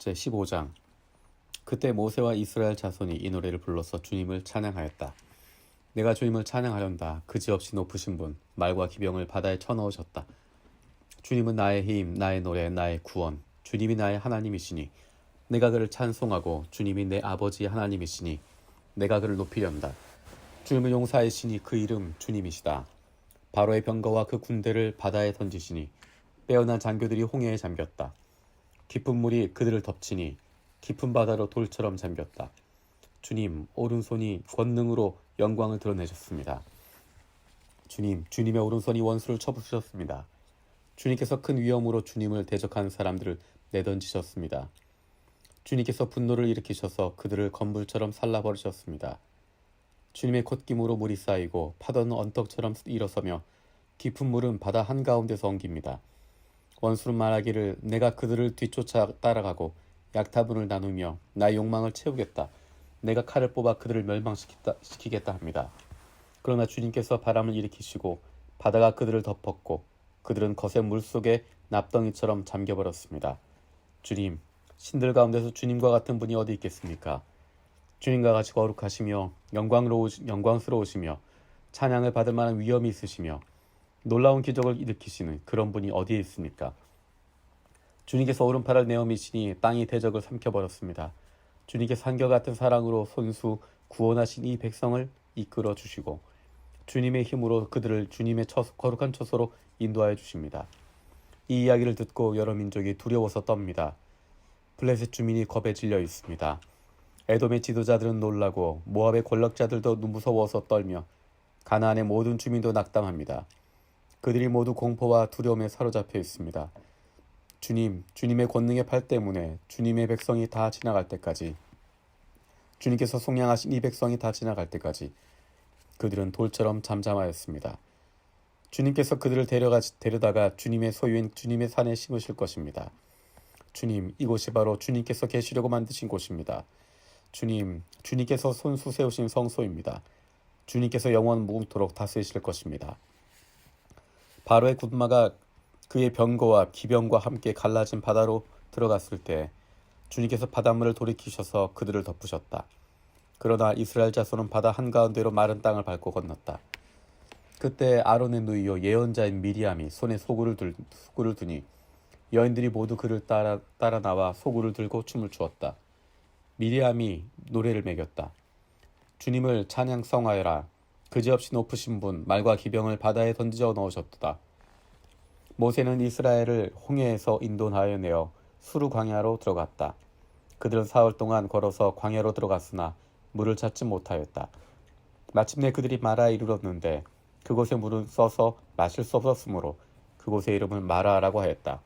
제15장. 그때 모세와 이스라엘 자손이 이 노래를 불러서 주님을 찬양하였다. 내가 주님을 찬양하련다. 그지없이 높으신 분, 말과 기병을 바다에 쳐넣으셨다. 주님은 나의 힘, 나의 노래, 나의 구원. 주님이 나의 하나님이시니 내가 그를 찬송하고, 주님이 내 아버지의 하나님이시니 내가 그를 높이련다. 주님은 용사의 신이 그 이름 주님이시다. 바로의 병거와 그 군대를 바다에 던지시니 빼어난 장교들이 홍해에 잠겼다. 깊은 물이 그들을 덮치니 깊은 바다로 돌처럼 잠겼다. 주님, 오른손이 권능으로 영광을 드러내셨습니다. 주님, 주님의 오른손이 원수를 쳐부수셨습니다. 주님께서 큰 위엄으로 주님을 대적하는 사람들을 내던지셨습니다. 주님께서 분노를 일으키셔서 그들을 건불처럼 살라버리셨습니다. 주님의 콧김으로 물이 쌓이고 파도는 언덕처럼 일어서며 깊은 물은 바다 한가운데서 엉깁니다. 원수는 말하기를 내가 그들을 뒤쫓아 따라가고 약타분을 나누며 나의 욕망을 채우겠다. 내가 칼을 뽑아 그들을 멸망시키겠다 합니다. 그러나 주님께서 바람을 일으키시고 바다가 그들을 덮었고 그들은 거센 물속에 납덩이처럼 잠겨버렸습니다. 주님, 신들 가운데서 주님과 같은 분이 어디 있겠습니까? 주님과 같이 거룩하시며 영광스러우시며 찬양을 받을 만한 위엄이 있으시며 놀라운 기적을 일으키시는 그런 분이 어디에 있습니까? 주님께서 오른팔을 내어 미시니 땅이 대적을 삼켜버렸습니다. 주님께서 한결같은 사랑으로 손수 구원하신 이 백성을 이끌어 주시고 주님의 힘으로 그들을 주님의 거룩한 처소로 인도하여 주십니다. 이 이야기를 듣고 여러 민족이 두려워서 떱니다. 블레셋 주민이 겁에 질려 있습니다. 에돔의 지도자들은 놀라고 모압의 권력자들도 무서워서 떨며 가나안의 모든 주민도 낙담합니다. 그들이 모두 공포와 두려움에 사로잡혀 있습니다. 주님의 권능의 팔 때문에 주님의 백성이 다 지나갈 때까지, 주님께서 속량하신 이 백성이 다 지나갈 때까지 그들은 돌처럼 잠잠하였습니다. 주님께서 그들을 데려다가 주님의 소유인 주님의 산에 심으실 것입니다. 주님, 이곳이 바로 주님께서 계시려고 만드신 곳입니다. 주님께서 손수 세우신 성소입니다. 주님께서 영원 무궁토록 다스리실 것입니다. 바로의 군마가 그의 병거와 기병과 함께 갈라진 바다로 들어갔을 때 주님께서 바닷물을 돌이키셔서 그들을 덮으셨다. 그러나 이스라엘 자손은 바다 한가운데로 마른 땅을 밟고 건넜다. 그때 아론의 누이요 예언자인 미리암이 손에 소구를 두니 여인들이 모두 그를 따라 나와 소구를 들고 춤을 추었다. 미리암이 노래를 매겼다. 주님을 찬양성하여라. 그지없이 높으신 분, 말과 기병을 바다에 던져 넣으셨도다. 모세는 이스라엘을 홍해에서 인도하여 내어 수르 광야로 들어갔다. 그들은 사흘 동안 걸어서 광야로 들어갔으나 물을 찾지 못하였다. 마침내 그들이 마라에 이르렀는데 그곳의 물은 써서 마실 수 없었으므로 그곳의 이름을 마라라고 하였다.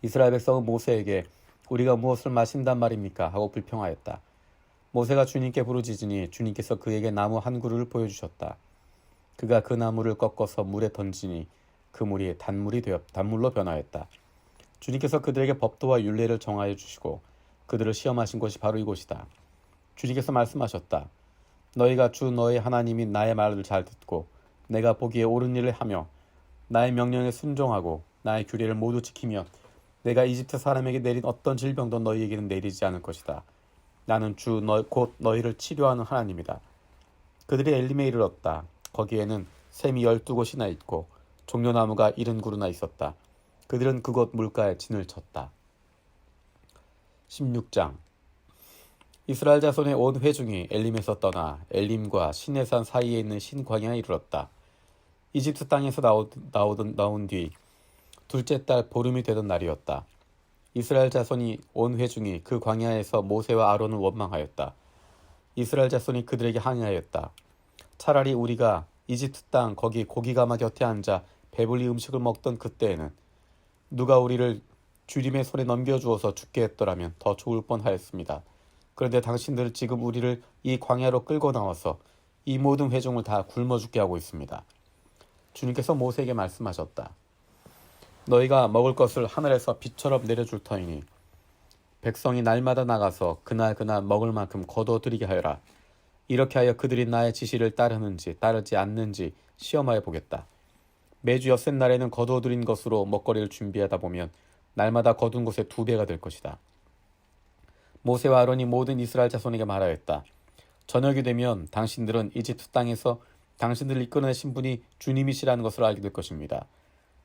이스라엘 백성은 모세에게 우리가 무엇을 마신단 말입니까? 하고 불평하였다. 모세가 주님께 부르짖으니 주님께서 그에게 나무 한 그루를 보여주셨다. 그가 그 나무를 꺾어서 물에 던지니 그 물이 단물로 변하였다. 주님께서 그들에게 법도와 율례를 정하여 주시고 그들을 시험하신 곳이 바로 이곳이다. 주님께서 말씀하셨다. 너희가 주 너희 하나님인 나의 말을 잘 듣고 내가 보기에 옳은 일을 하며 나의 명령에 순종하고 나의 규례를 모두 지키면 내가 이집트 사람에게 내린 어떤 질병도 너희에게는 내리지 않을 것이다. 나는 곧 너희를 치료하는 하나님이다. 그들이 엘림에 이르렀다. 거기에는 샘이 12곳이나 있고 종려나무가 70그루나 있었다. 그들은 그곳 물가에 진을 쳤다. 16장. 이스라엘 자손의 온 회중이 엘림에서 떠나 엘림과 시내산 사이에 있는 신광야에 이르렀다. 이집트 땅에서 나온 뒤 둘째 달 보름이 되던 날이었다. 이스라엘 자손이 온 회중이 그 광야에서 모세와 아론을 원망하였다. 이스라엘 자손이 그들에게 항의하였다. 차라리 우리가 이집트 땅 거기 고기가마 곁에 앉아 배불리 음식을 먹던 그때에는 누가 우리를 주님의 손에 넘겨주어서 죽게 했더라면 더 좋을 뻔하였습니다. 그런데 당신들은 지금 우리를 이 광야로 끌고 나와서 이 모든 회중을 다 굶어 죽게 하고 있습니다. 주님께서 모세에게 말씀하셨다. 너희가 먹을 것을 하늘에서 비처럼 내려줄 터이니 백성이 날마다 나가서 그날 먹을 만큼 거둬들이게 하여라. 이렇게 하여 그들이 나의 지시를 따르는지 따르지 않는지 시험하여 보겠다. 매주 엿새날에는 거둬들인 것으로 먹거리를 준비하다 보면 날마다 거둔 것의 2배가 될 것이다. 모세와 아론이 모든 이스라엘 자손에게 말하였다. 저녁이 되면 당신들은 이집트 땅에서 당신들을 이끌어내신 분이 주님이시라는 것을 알게 될 것입니다.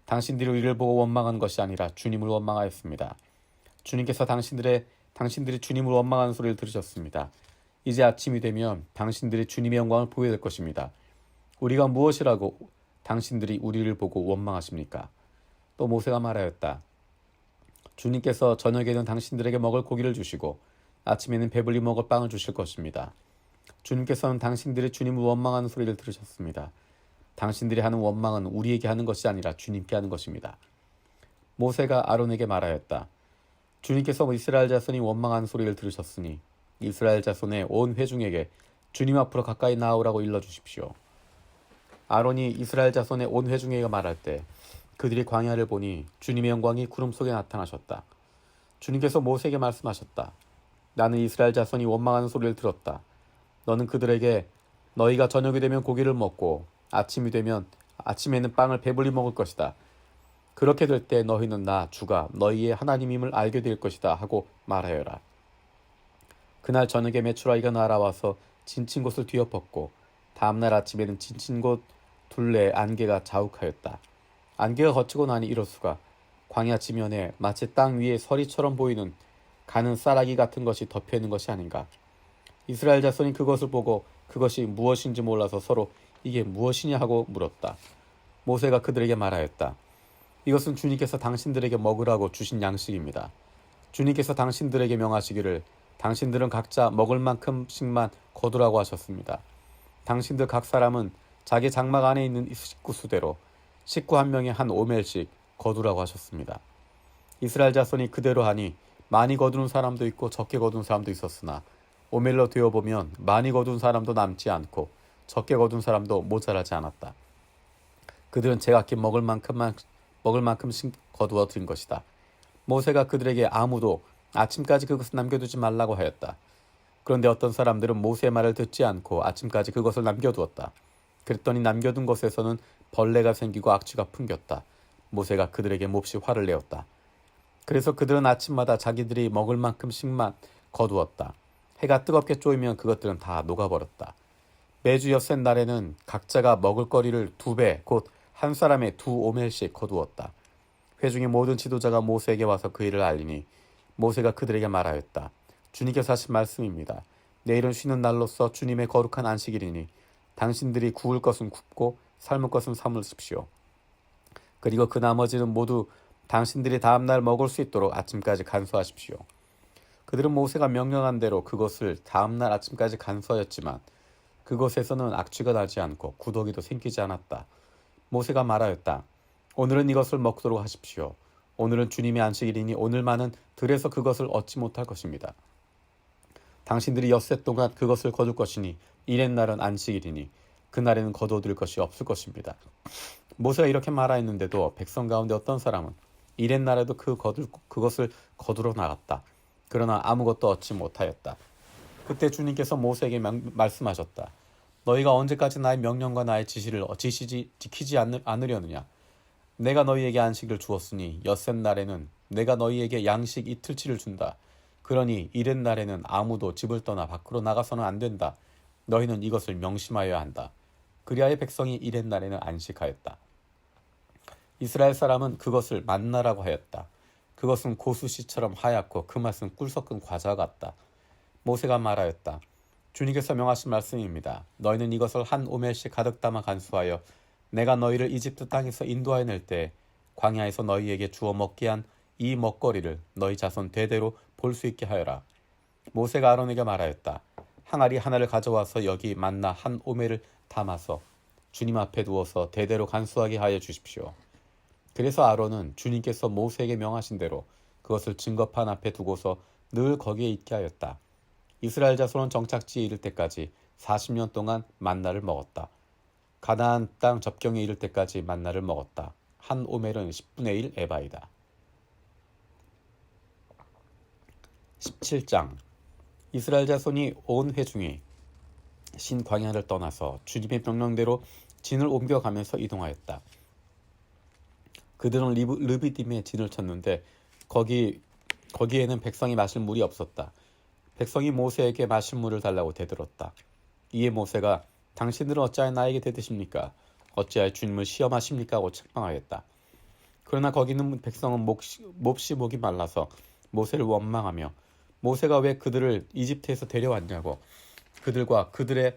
당신들이 이를 보고 원망한 것이 아니라 주님을 원망하였습니다. 주님께서 당신들이 주님을 원망하는 소리를 들으셨습니다. 이제 아침이 되면 당신들이 주님의 영광을 보게 될 것입니다. 우리가 무엇이라고 당신들이 우리를 보고 원망하십니까? 또 모세가 말하였다. 주님께서 저녁에는 당신들에게 먹을 고기를 주시고 아침에는 배불리 먹을 빵을 주실 것입니다. 주님께서는 당신들이 주님을 원망하는 소리를 들으셨습니다. 당신들이 하는 원망은 우리에게 하는 것이 아니라 주님께 하는 것입니다. 모세가 아론에게 말하였다. 주님께서 이스라엘 자손이 원망하는 소리를 들으셨으니 이스라엘 자손의 온 회중에게 주님 앞으로 가까이 나오라고 일러주십시오. 아론이 이스라엘 자손의 온 회중에게 말할 때 그들이 광야를 보니 주님의 영광이 구름 속에 나타나셨다. 주님께서 모세에게 말씀하셨다. 나는 이스라엘 자손이 원망하는 소리를 들었다. 너는 그들에게 너희가 저녁이 되면 고기를 먹고 아침에는 빵을 배불리 먹을 것이다. 그렇게 될 때 너희는 나 주가 너희의 하나님임을 알게 될 것이다 하고 말하여라. 그날 저녁에 메추라기가 날아와서 진친 곳을 뒤엎었고 다음날 아침에는 진친 곳 둘레에 안개가 자욱하였다. 안개가 걷히고 나니 이로수가 광야 지면에 마치 땅 위에 서리처럼 보이는 가는 쌀아기 같은 것이 덮여 있는 것이 아닌가. 이스라엘 자손이 그것을 보고 그것이 무엇인지 몰라서 서로 이게 무엇이냐 하고 물었다. 모세가 그들에게 말하였다. 이것은 주님께서 당신들에게 먹으라고 주신 양식입니다. 주님께서 당신들에게 명하시기를 당신들은 각자 먹을 만큼씩만 거두라고 하셨습니다. 당신들 각 사람은 자기 장막 안에 있는 식구 수대로 식구 한 명에 한 오멜씩 거두라고 하셨습니다. 이스라엘 자손이 그대로 하니 많이 거두는 사람도 있고 적게 거둔 사람도 있었으나 오멜로 되어보면 많이 거둔 사람도 남지 않고 적게 거둔 사람도 모자라지 않았다. 그들은 제각기 먹을 만큼씩 거두어 드린 것이다. 모세가 그들에게 아무도 아침까지 그것을 남겨두지 말라고 하였다. 그런데 어떤 사람들은 모세의 말을 듣지 않고 아침까지 그것을 남겨두었다. 그랬더니 남겨둔 것에서는 벌레가 생기고 악취가 풍겼다. 모세가 그들에게 몹시 화를 내었다. 그래서 그들은 아침마다 자기들이 먹을 만큼씩만 거두었다. 해가 뜨겁게 쪼이면 그것들은 다 녹아버렸다. 매주 엿새 날에는 각자가 먹을거리를 2배, 곧 한 사람의 2오멜씩 거두었다. 회중의 모든 지도자가 모세에게 와서 그 일을 알리니 모세가 그들에게 말하였다. 주님께서 하신 말씀입니다. 내일은 쉬는 날로서 주님의 거룩한 안식일이니 당신들이 구울 것은 굽고 삶을 것은 삶으십시오. 그리고 그 나머지는 모두 당신들이 다음날 먹을 수 있도록 아침까지 간수하십시오. 그들은 모세가 명령한 대로 그것을 다음날 아침까지 간수하였지만 그것에서는 악취가 나지 않고 구더기도 생기지 않았다. 모세가 말하였다. 오늘은 이것을 먹도록 하십시오. 오늘은 주님의 안식일이니 오늘만은 들에서 그것을 얻지 못할 것입니다. 당신들이 엿새 동안 그것을 거둘 것이니 이렛날은 안식일이니 그날에는 거두어들 것이 없을 것입니다. 모세가 이렇게 말하였는데도 백성 가운데 어떤 사람은 이렛날에도 그것을 거두러 나갔다. 그러나 아무것도 얻지 못하였다. 그때 주님께서 모세에게 말씀하셨다. 너희가 언제까지 나의 명령과 나의 지시를 지키지 않으려느냐. 내가 너희에게 안식을 주었으니 엿새 날에는 내가 너희에게 양식 이틀치를 준다. 그러니 이렛 날에는 아무도 집을 떠나 밖으로 나가서는 안 된다. 너희는 이것을 명심하여야 한다. 그리하여 백성이 이렛 날에는 안식하였다. 이스라엘 사람은 그것을 만나라고 하였다. 그것은 고수씨처럼 하얗고 그 맛은 꿀 섞은 과자 같다. 모세가 말하였다. 주님께서 명하신 말씀입니다. 너희는 이것을 한 오멜씩 가득 담아 간수하여 내가 너희를 이집트 땅에서 인도하여 낼 때 광야에서 너희에게 주어 먹게 한 이 먹거리를 너희 자손 대대로 볼 수 있게 하여라. 모세가 아론에게 말하였다. 항아리 하나를 가져와서 여기 만나 한 오멜을 담아서 주님 앞에 두어서 대대로 간수하게 하여 주십시오. 그래서 아론은 주님께서 모세에게 명하신 대로 그것을 증거판 앞에 두고서 늘 거기에 있게 하였다. 이스라엘 자손은 정착지에 이를 때까지 40년 동안 만나를 먹었다. 가나안 땅 접경에 이를 때까지 만나를 먹었다. 한 오멜은 10분의 1 에바이다. 17장 이스라엘 자손이 온 회중이 신 광야를 떠나서 주님의 명령대로 진을 옮겨가면서 이동하였다. 그들은 르비딤에 진을 쳤는데 거기에는 백성이 마실 물이 없었다. 백성이 모세에게 마실 물을 달라고 대들었다. 이에 모세가 당신들은 어찌하여 나에게 대드십니까? 어찌하여 주님을 시험하십니까? 하고 책망하였다. 그러나 거기 있는 백성은 몹시 목이 말라서 모세를 원망하며 모세가 왜 그들을 이집트에서 데려왔냐고, 그들과 그들의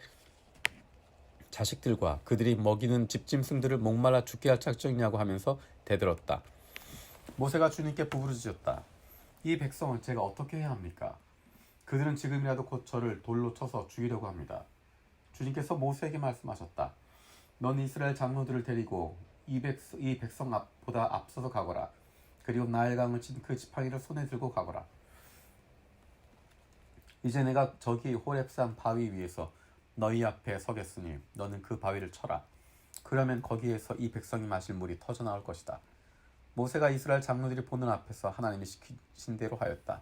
자식들과 그들이 먹이는 집짐승들을 목말라 죽게 할 작정이냐고 하면서 대들었다. 모세가 주님께 부르짖었다. 이 백성을 제가 어떻게 해야 합니까? 그들은 지금이라도 곧 저를 돌로 쳐서 죽이려고 합니다. 주님께서 모세에게 말씀하셨다. 넌 이스라엘 장로들을 데리고 이 백성 앞보다 앞서서 가거라. 그리고 나일강을 친 그 지팡이를 손에 들고 가거라. 이제 내가 저기 호렙산 바위 위에서 너희 앞에 서겠으니 너는 그 바위를 쳐라. 그러면 거기에서 이 백성이 마실 물이 터져나올 것이다. 모세가 이스라엘 장로들이 보는 앞에서 하나님이 시키신 대로 하였다.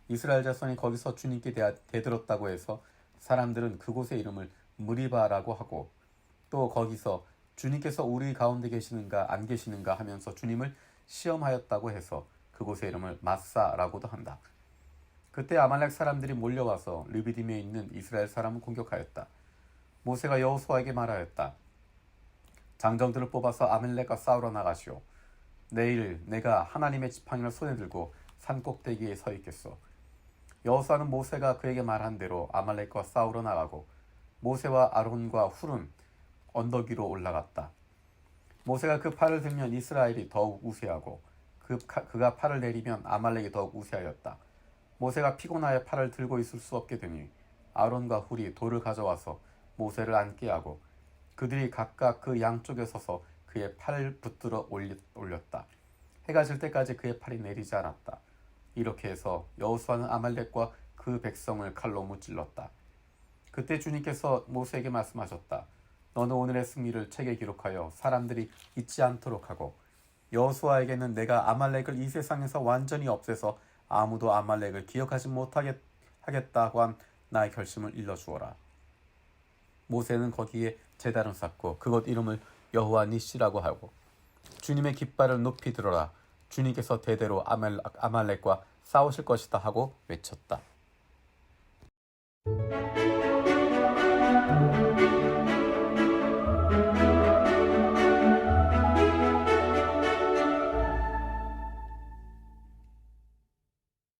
이스라엘 자손이 거기서 주님께 대들었다고 해서 사람들은 그곳의 이름을 무리바라고 하고, 또 거기서 주님께서 우리 가운데 계시는가 안 계시는가 하면서 주님을 시험하였다고 해서 그곳의 이름을 마사라고도 한다. 그때 아말렉 사람들이 몰려와서 르비딤에 있는 이스라엘 사람을 공격하였다. 모세가 여호수아에게 말하였다. 장정들을 뽑아서 아말렉과 싸우러 나가시오. 내일 내가 하나님의 지팡이를 손에 들고 산 꼭대기에 서 있겠소. 여호수아는 모세가 그에게 말한 대로 아말렉과 싸우러 나가고 모세와 아론과 훌은 언덕 위로 올라갔다. 모세가 그 팔을 들면 이스라엘이 더욱 우세하고 그가 팔을 내리면 아말렉이 더욱 우세하였다. 모세가 피곤하여 팔을 들고 있을 수 없게 되니 아론과 훌이 돌을 가져와서 모세를 앉게 하고 그들이 각각 그 양쪽에 서서 그의 팔을 붙들어 올렸다. 해가 질 때까지 그의 팔이 내리지 않았다. 이렇게 해서 여호수아는 아말렉과 그 백성을 칼로 무찔렀다. 그때 주님께서 모세에게 말씀하셨다. 너는 오늘의 승리를 책에 기록하여 사람들이 잊지 않도록 하고 여호수아에게는 내가 아말렉을 이 세상에서 완전히 없애서 아무도 아말렉을 기억하지 못하겠다고 한 나의 결심을 일러주어라. 모세는 거기에 제단을 쌓고 그곳 이름을 여호와 니시라고 하고 주님의 깃발을 높이 들어라. 주님께서 대대로 아말렉과 싸우실 것이다 하고 외쳤다.